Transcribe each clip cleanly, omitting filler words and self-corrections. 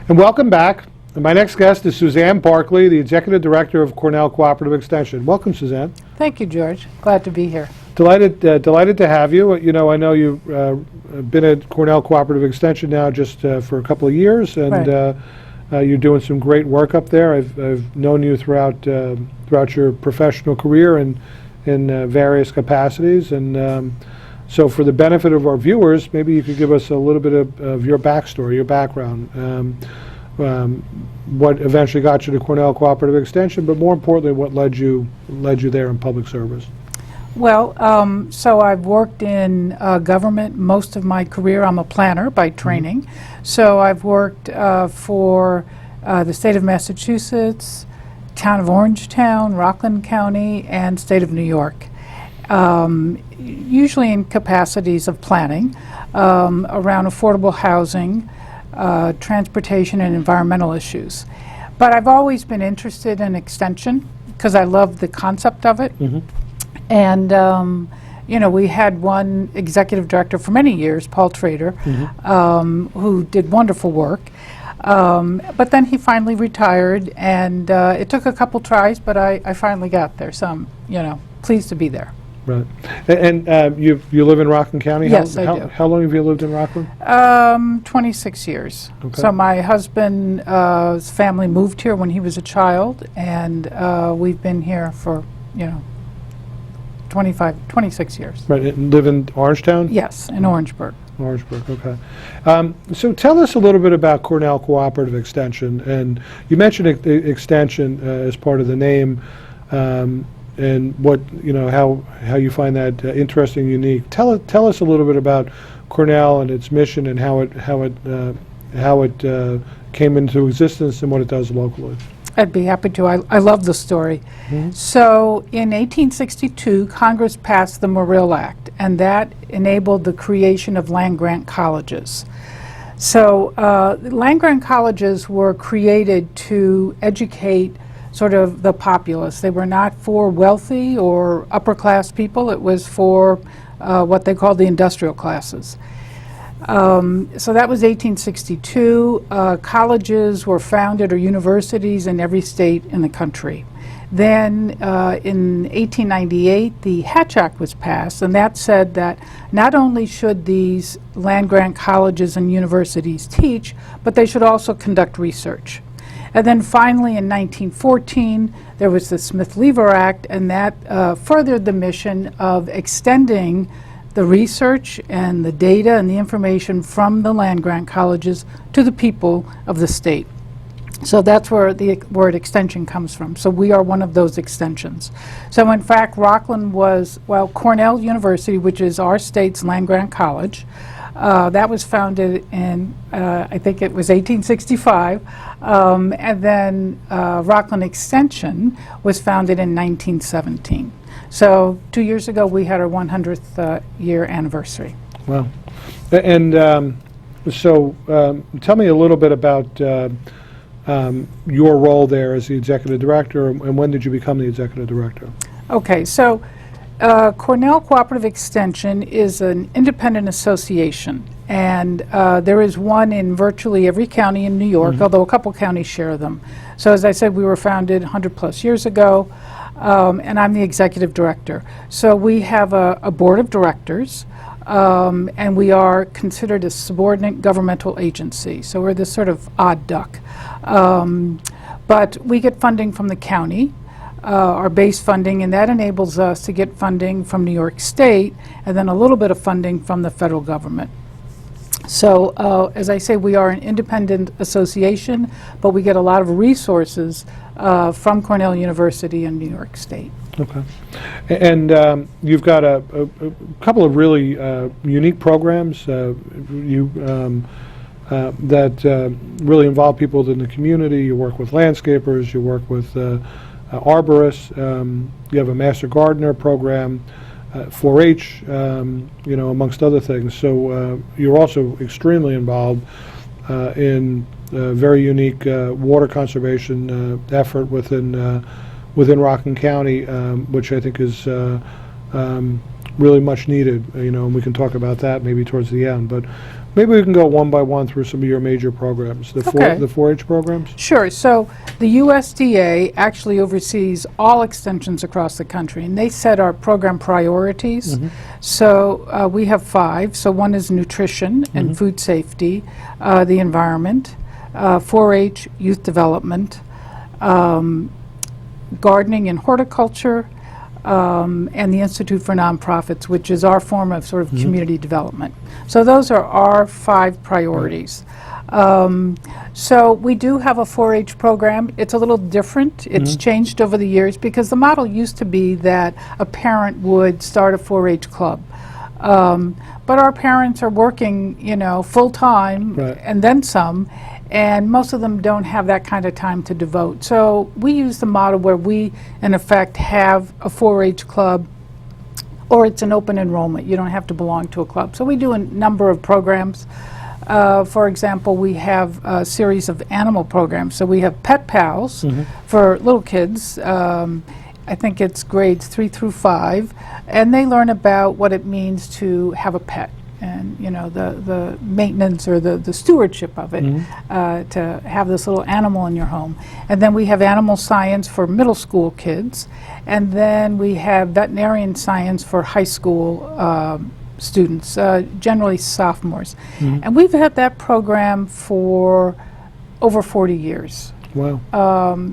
And welcome back. My next guest is Suzanne Barclay, the Executive Director of Cornell Cooperative Extension. Welcome, Suzanne. Thank you, George. Glad to be here. Delighted to have you. You know, I know you've been at Cornell Cooperative Extension now just for a couple of years, and Right. you're doing some great work up there. I've known you throughout your professional career and in various capacities, and so for the benefit of our viewers, maybe you could give us a little bit of your backstory, your background, what eventually got you to Cornell Cooperative Extension, but more importantly, what led you there in public service. Well, so I've worked in government most of my career. I'm a planner by training. So I've worked for the state of Massachusetts, town of Orangetown, Rockland County, and state of New York. Usually in capacities of planning around affordable housing, transportation, and environmental issues. But I've always been interested in extension because I love the concept of it. And you know, we had one executive director for many years, Paul Trader, who did wonderful work. But then he finally retired, and it took a couple tries, but I finally got there. So I'm, you know, pleased to be there. Right. And you live in Rockland County? Yes, I do. How long have you lived in Rockland? 26 years. Okay. So my husband's family moved here when he was a child, and we've been here for, you know, 26 years. Right. And live in Orangetown? Yes, in Orangeburg. Orangeburg, okay. So tell us a little bit about Cornell Cooperative Extension. And you mentioned extension as part of the name, and what, you know, how you find that interesting, unique. Tell us a little bit about Cornell and its mission and how it came into existence and what it does locally. I'd be happy to. I love the story. So in 1862, Congress passed the Morrill Act, and that enabled the creation of land-grant colleges. So land-grant colleges were created to educate sort of the populace. They were not for wealthy or upper-class people. It was for what they called the industrial classes. So that was 1862. Colleges were founded, or universities, in every state in the country. Then in 1898, the Hatch Act was passed, and that said that not only should these land-grant colleges and universities teach, but they should also conduct research. And then finally in 1914, there was the Smith-Lever Act, and that furthered the mission of extending the research and the data and the information from the land-grant colleges to the people of the state. So that's where the word extension comes from. So we are one of those extensions. So in fact, Rockland was, well, Cornell University, which is our state's land-grant college, that was founded in, I think it was 1865, and then Rockland Extension was founded in 1917. So 2 years ago, we had our 100th year anniversary. Wow. And so tell me a little bit about your role there as the executive director, and when did you become the executive director? Okay, so Cornell Cooperative Extension is an independent association, and there is one in virtually every county in New York, although a couple counties share them. So as I said, we were founded 100+ years ago. And I'm the executive director. So we have a board of directors, and we are considered a subordinate governmental agency. So we're this sort of odd duck. But we get funding from the county, our base funding, and that enables us to get funding from New York State, and then a little bit of funding from the federal government. So as I say, we are an independent association, but we get a lot of resources from Cornell University and New York State. Okay. And you've got a couple of really unique programs that really involve people in the community. You work with landscapers, you work with arborists, you have a Master Gardener program, 4-H, you know, amongst other things. So you're also extremely involved in a very unique water conservation effort within Rockland County, which I think is really much needed. You know, and we can talk about that maybe towards the end. But Maybe we can go one by one through some of your major programs, the Okay. 4-H programs. Sure. So the USDA actually oversees all extensions across the country, and they set our program priorities. So we have 5. So one is nutrition and food safety, the environment, 4-H, youth development, gardening and horticulture, and the Institute for Nonprofits, which is our form of sort of community development. So those are our 5 priorities. So we do have a 4-H program. It's a little different. It's changed over the years because the model used to be that a parent would start a 4-H club. But our parents are working, full-time Right. and then some, and most of them don't have that kind of time to devote. So we use the model where we, in effect, have a 4-H club, or it's an open enrollment. You don't have to belong to a club. So we do a number of programs. For example, we have a series of animal programs. So we have Pet Pals for little kids. I think it's grades 3 through 5, and they learn about what it means to have a pet, and the maintenance or the stewardship of it, to have this little animal in your home. And then we have animal science for middle school kids, and then we have veterinarian science for high school students, generally sophomores. And we've had that program for over 40 years. Wow.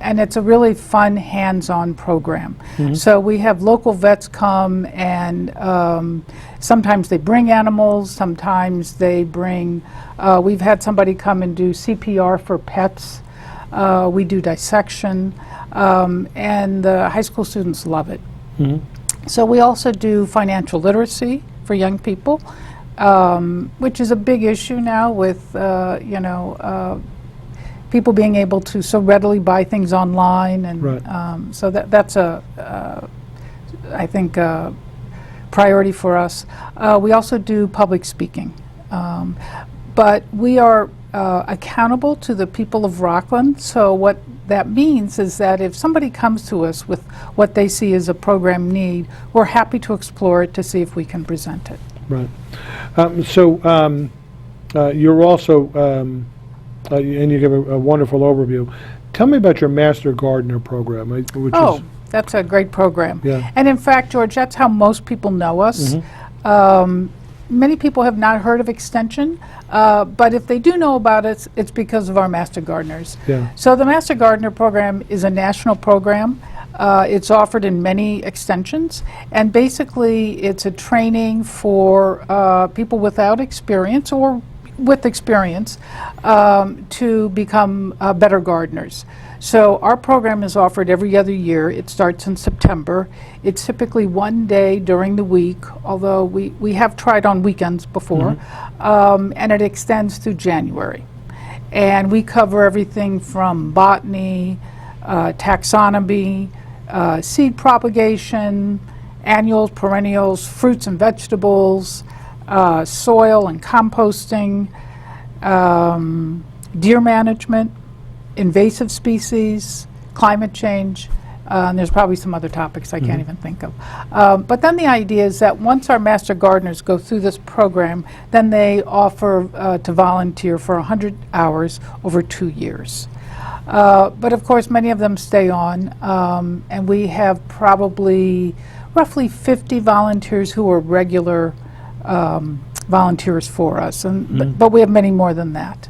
And it's a really fun, hands-on program. So we have local vets come, and sometimes they bring animals, sometimes they bring, we've had somebody come and do CPR for pets. We do dissection, and the high school students love it. So we also do financial literacy for young people, which is a big issue now with, people being able to so readily buy things online, and Right. so that's I think, a priority for us. We also do public speaking, but we are accountable to the people of Rockland. So what that means is that if somebody comes to us with what they see as a program need, we're happy to explore it to see if we can present it. Right. You're also, and you give a wonderful overview. Tell me about your Master Gardener program, which is... That's a great program. Yeah. And in fact, George, that's how most people know us. Many people have not heard of Extension, but if they do know about it, it's because of our Master Gardeners. Yeah. So the Master Gardener program is a national program. It's offered in many extensions, and basically it's a training for people without experience or with experience to become better gardeners. So our program is offered every other year. It starts in September. It's typically one day during the week, although we have tried on weekends before, and it extends through January. And we cover everything from botany, taxonomy, seed propagation, annuals, perennials, fruits and vegetables, soil and composting, deer management, invasive species, climate change, and there's probably some other topics I can't even think of. But then the idea is that once our Master Gardeners go through this program, then they offer to volunteer for 100 hours over 2 years. But of course, many of them stay on, and we have probably roughly 50 volunteers who are regular volunteers for us, and but we have many more than that.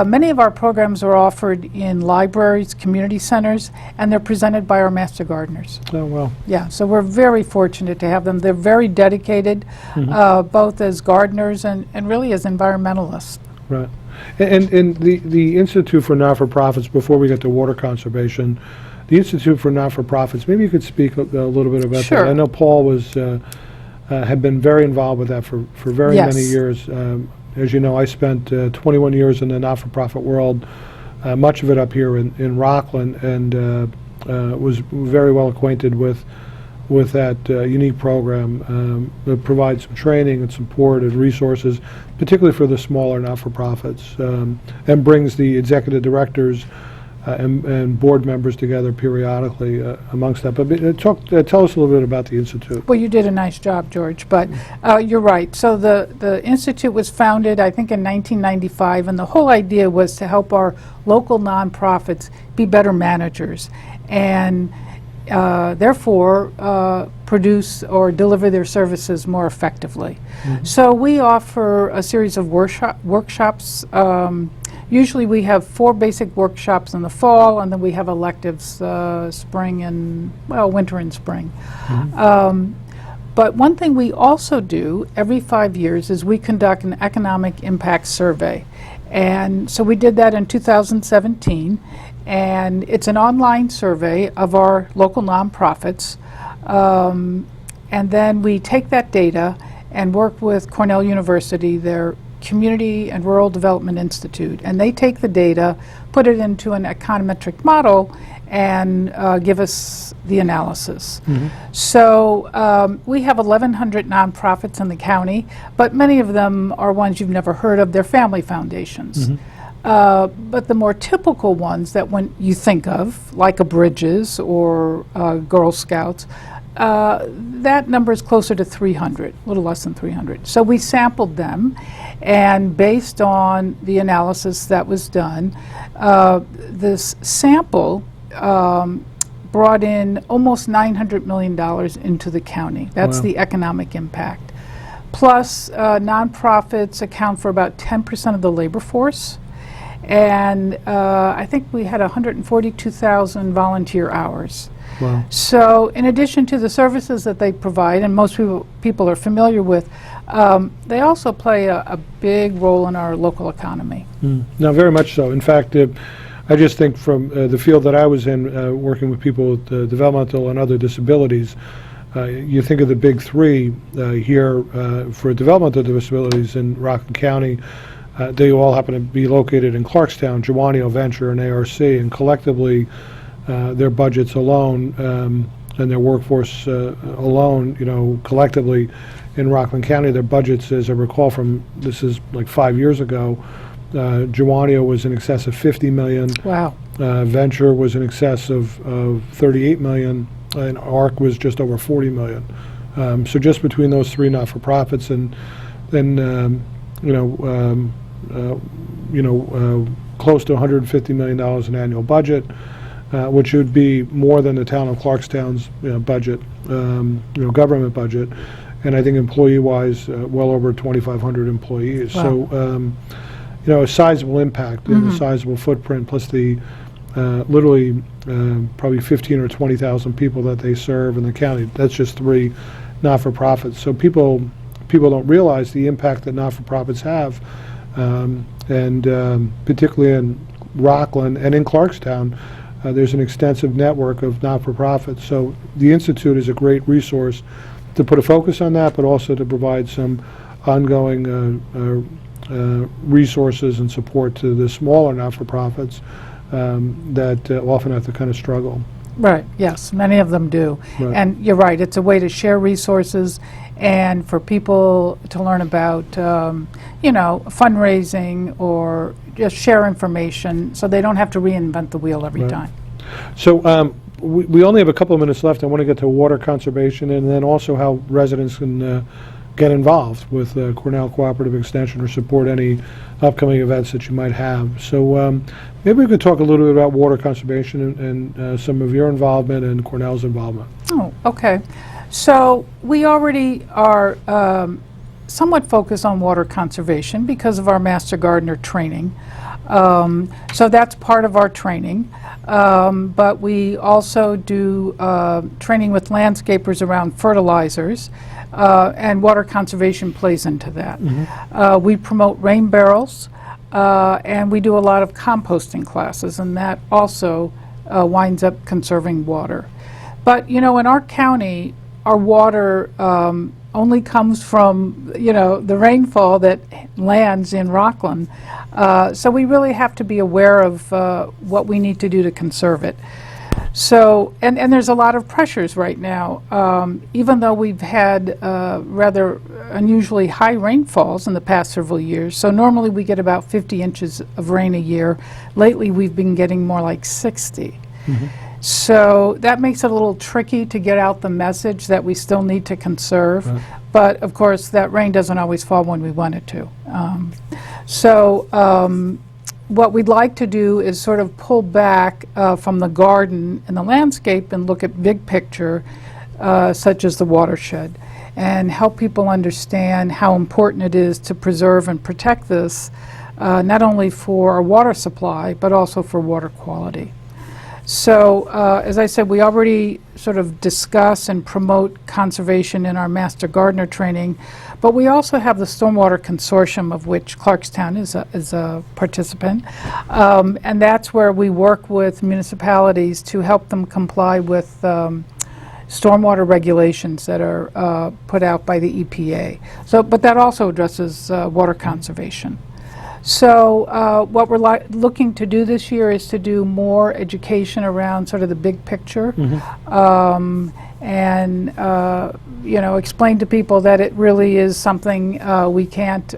Many of our programs are offered in libraries, community centers, and they're presented by our Master Gardeners. Oh, well. Yeah, so we're very fortunate to have them. They're very dedicated, both as gardeners and really as environmentalists. Right. And the Institute for Not-for-Profits, before we get to water conservation, the Institute for Not-for-Profits, maybe you could speak a little bit about Sure. that. I know Paul was had been very involved with that for very Yes. many years. As you know, I spent 21 years in the not-for-profit world, much of it up here in Rockland, and was very well acquainted with that unique program that provides some training and support and resources, particularly for the smaller not-for-profits, and brings the executive directors and board members together periodically amongst that. But tell us a little bit about the Institute. Well, you did a nice job, George, but you're right. So the Institute was founded, I think, in 1995, and the whole idea was to help our local nonprofits be better managers and therefore produce or deliver their services more effectively. So we offer a series of workshops. Usually we have 4 basic workshops in the fall, and then we have electives spring and, well, winter and spring. But one thing we also do every 5 years is we conduct an economic impact survey. And so we did that in 2017, and it's an online survey of our local nonprofits. And then we take that data and work with Cornell University, their Community and Rural Development Institute, and they take the data, put it into an econometric model, and give us the analysis. So we have 1,100 nonprofits in the county, but many of them are ones you've never heard of. They're family foundations. But the more typical ones that when you think of, like a Bridges or Girl Scouts, that number is closer to 300, a little less than 300. So we sampled them, and based on the analysis that was done, this sample brought in almost $900 million into the county. That's the economic impact. Plus, nonprofits account for about 10% of the labor force, and I think we had 142,000 volunteer hours. Wow. So in addition to the services that they provide, and most people are familiar with, they also play a big role in our local economy. No, very much so. In fact, I just think from the field that I was in, working with people with developmental and other disabilities, you think of the big 3 here for developmental disabilities in Rockland County. They all happen to be located in Clarkstown, Juanio, Venture, and ARC, and collectively their budgets alone and their workforce alone, collectively in Rockland County, their budgets, as I recall from, this is like 5 years ago, Juanio was in excess of $50 million. Wow. Venture was in excess of $38 million, and ARC was just over $40 million. So just between those 3 not-for-profits, and then close to $150 million in annual budget, which would be more than the town of Clarkstown's budget, government budget, and I think employee-wise, well over 2,500 employees. Wow. So, a sizable impact and a sizable footprint, plus the literally probably 15 or 20,000 people that they serve in the county. That's just 3 not-for-profits. So people don't realize the impact that not-for-profits have, and particularly in Rockland and in Clarkstown. There's an extensive network of not-for-profits. So the Institute is a great resource to put a focus on that, but also to provide some ongoing resources and support to the smaller not-for-profits that often have to kind of struggle. Right, yes, many of them do. Right. And you're right, it's a way to share resources and for people to learn about, fundraising or just share information so they don't have to reinvent the wheel every time. So we only have a couple of minutes left. I want to get to water conservation and then also how residents can get involved with Cornell Cooperative Extension or support any upcoming events that you might have. So maybe we could talk a little bit about water conservation and some of your involvement and Cornell's involvement. Oh, okay. So we already are somewhat focused on water conservation because of our Master Gardener training. So that's part of our training. But we also do training with landscapers around fertilizers, and water conservation plays into that. We promote rain barrels, and we do a lot of composting classes, and that also winds up conserving water. But, in our county, our water only comes from, the rainfall that lands in Rockland. So we really have to be aware of what we need to do to conserve it. So, and there's a lot of pressures right now. Even though we've had rather unusually high rainfalls in the past several years, so normally we get about 50 inches of rain a year. Lately we've been getting more like 60. So that makes it a little tricky to get out the message that we still need to conserve. Right. But of course that rain doesn't always fall when we want it to. What we'd like to do is sort of pull back from the garden and the landscape and look at big picture, such as the watershed, and help people understand how important it is to preserve and protect this, not only for our water supply, but also for water quality. So, as I said, we already sort of discuss and promote conservation in our Master Gardener training, but we also have the Stormwater Consortium, of which Clarkstown is a participant, and that's where we work with municipalities to help them comply with stormwater regulations that are put out by the EPA. So, but that also addresses water conservation. So what we're looking to do this year is to do more education around sort of the big picture, and you know, explain to people that it really is something we can't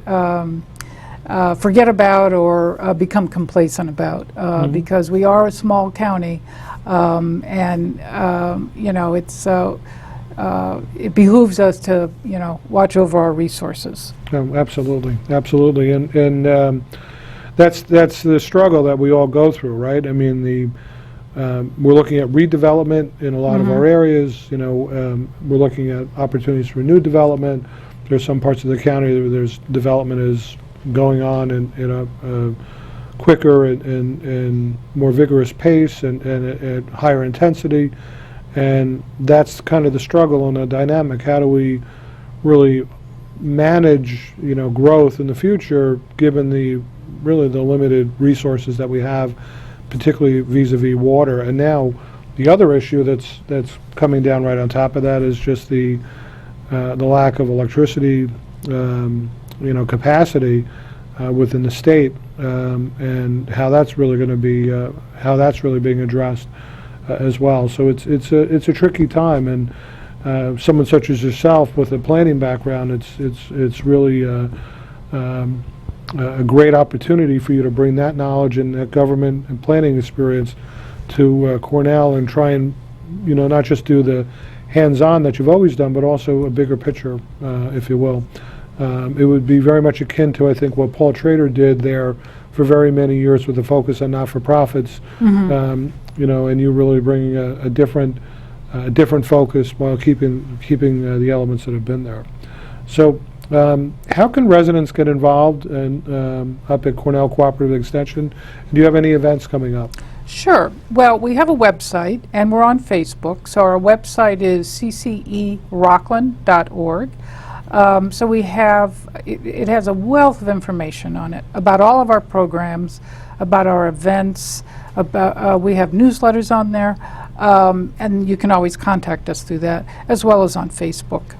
forget about or become complacent about, because we are a small county, and you know, it's it behooves us to, you know, watch over our resources. Absolutely, absolutely, and that's the struggle that we all go through, right? I mean, we're looking at redevelopment in a lot of our areas. You know, we're looking at opportunities for new development. There's some parts of the county where there's development is going on in a quicker and more vigorous pace and at higher intensity. And that's kind of the struggle and the dynamic. How do we really manage, you know, growth in the future, given the limited resources that we have, particularly vis-a-vis water? And now, the other issue that's coming down right on top of that is just the lack of electricity, you know, capacity within the state, and how that's really going to be being addressed. As well. So it's a tricky time, and someone such as yourself with a planning background, it's really a great opportunity for you to bring that knowledge and that government and planning experience to Cornell and try and, you know, not just do the hands-on that you've always done, but also a bigger picture, if you will. It would be very much akin to, I think, what Paul Trader did there for very many years with a focus on not-for-profits. You know, and you really bringing a different focus while keeping the elements that have been there. So, how can residents get involved up at Cornell Cooperative Extension? Do you have any events coming up? Sure. Well, we have a website, and we're on Facebook. So our website is ccerockland.org. So we have, it has a wealth of information on it about all of our programs, about our events, about we have newsletters on there, and you can always contact us through that, as well as on Facebook.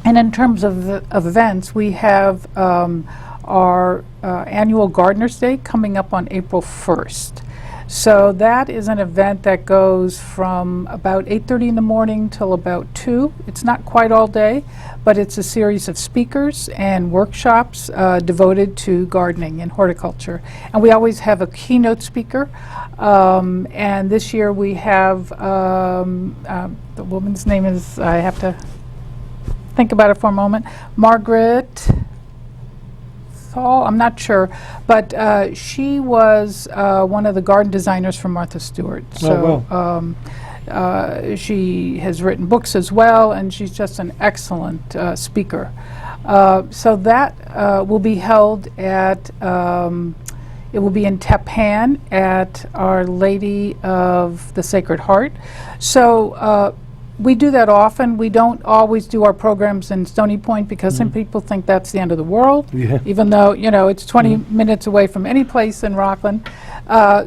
And in terms of events, we have our annual Gardener's Day coming up on April 1st. So that is an event that goes from about 8:30 in the morning till about 2. It's not quite all day, but it's a series of speakers and workshops devoted to gardening and horticulture. And we always have a keynote speaker. And this year we have, the woman's name is, I have to think about it for a moment, Margaret I'm not sure, but she was one of the garden designers for Martha Stewart. So she has written books as well, and she's just an excellent speaker. So that will be held at, it will be in Tappan at Our Lady of the Sacred Heart. So we do that often. We don't always do our programs in Stony Point because some people think that's the end of the world, even though, you know, it's 20 minutes away from any place in Rockland.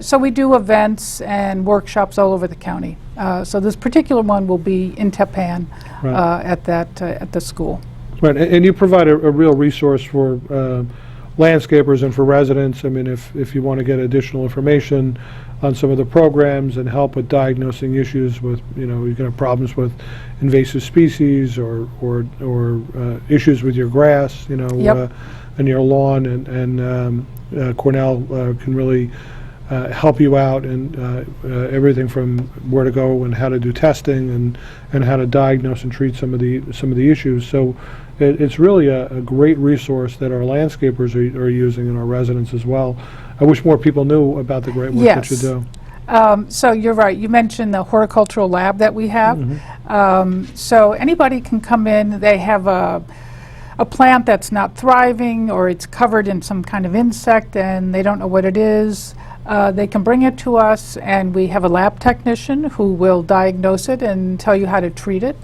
So we do events and workshops all over the county. So this particular one will be in Tappan at the school. Right, and you provide a real resource for landscapers and for residents. I mean, if you want to get additional information on some of the programs and help with diagnosing issues with, you can have problems with invasive species or issues with your grass, Yep. and your lawn, and Cornell can really help you out, and everything from where to go and how to do testing and how to diagnose and treat some of the issues. So it's really a great resource that our landscapers are using, and our residents as well. I wish more people knew about the great work that you do. So you're right. You mentioned the horticultural lab that we have. So anybody can come in. They have a plant that's not thriving, or it's covered in some kind of insect and they don't know what it is. They can bring it to us, and we have a lab technician who will diagnose it and tell you how to treat it.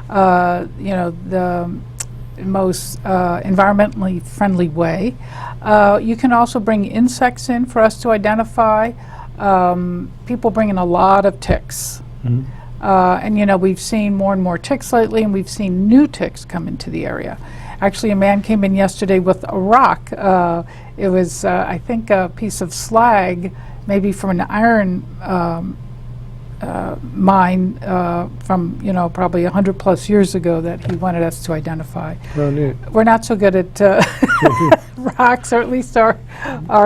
The most environmentally friendly way. You can also bring insects in for us to identify. People bring in a lot of ticks. And we've seen more and more ticks lately, and we've seen new ticks come into the area. Actually, a man came in yesterday with a rock. It was, I think, a piece of slag, maybe from an iron mine from, probably 100+ years ago, that he wanted us to identify. Oh, neat. We're not so good at rocks, or at least our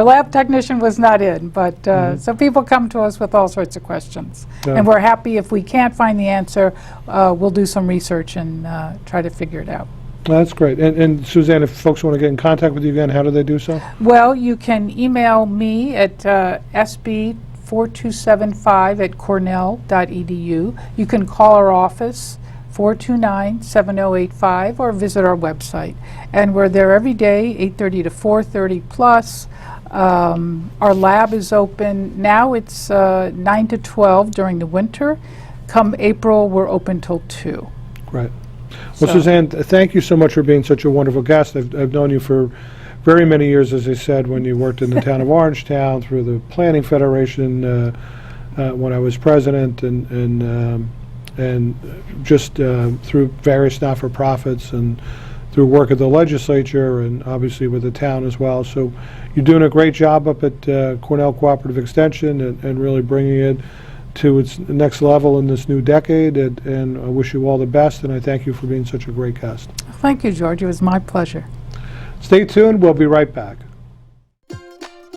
lab technician was not in. But so people come to us with all sorts of questions. Yeah. And we're happy if we can't find the answer, we'll do some research and try to figure it out. That's great. And Suzanne, if folks want to get in contact with you again, how do they do so? Well, you can email me at sb4275@cornell.edu. You can call our office, 429-7085, or visit our website. And we're there every day, 8:30 to 4:30 plus. Our lab is open now. It's 9 to 12 during the winter. Come April, we're open till 2. Right. Well, Suzanne, thank you so much for being such a wonderful guest. I've known you for very many years, as I said, when you worked in the town of Orangetown, through the Planning Federation, when I was president, and just through various not-for-profits, and through work at the legislature, and obviously with the town as well. So you're doing a great job up at Cornell Cooperative Extension, and really bringing it to its next level in this new decade, and I wish you all the best, and I thank you for being such a great guest. Thank you, George. It was my pleasure. Stay tuned. We'll be right back.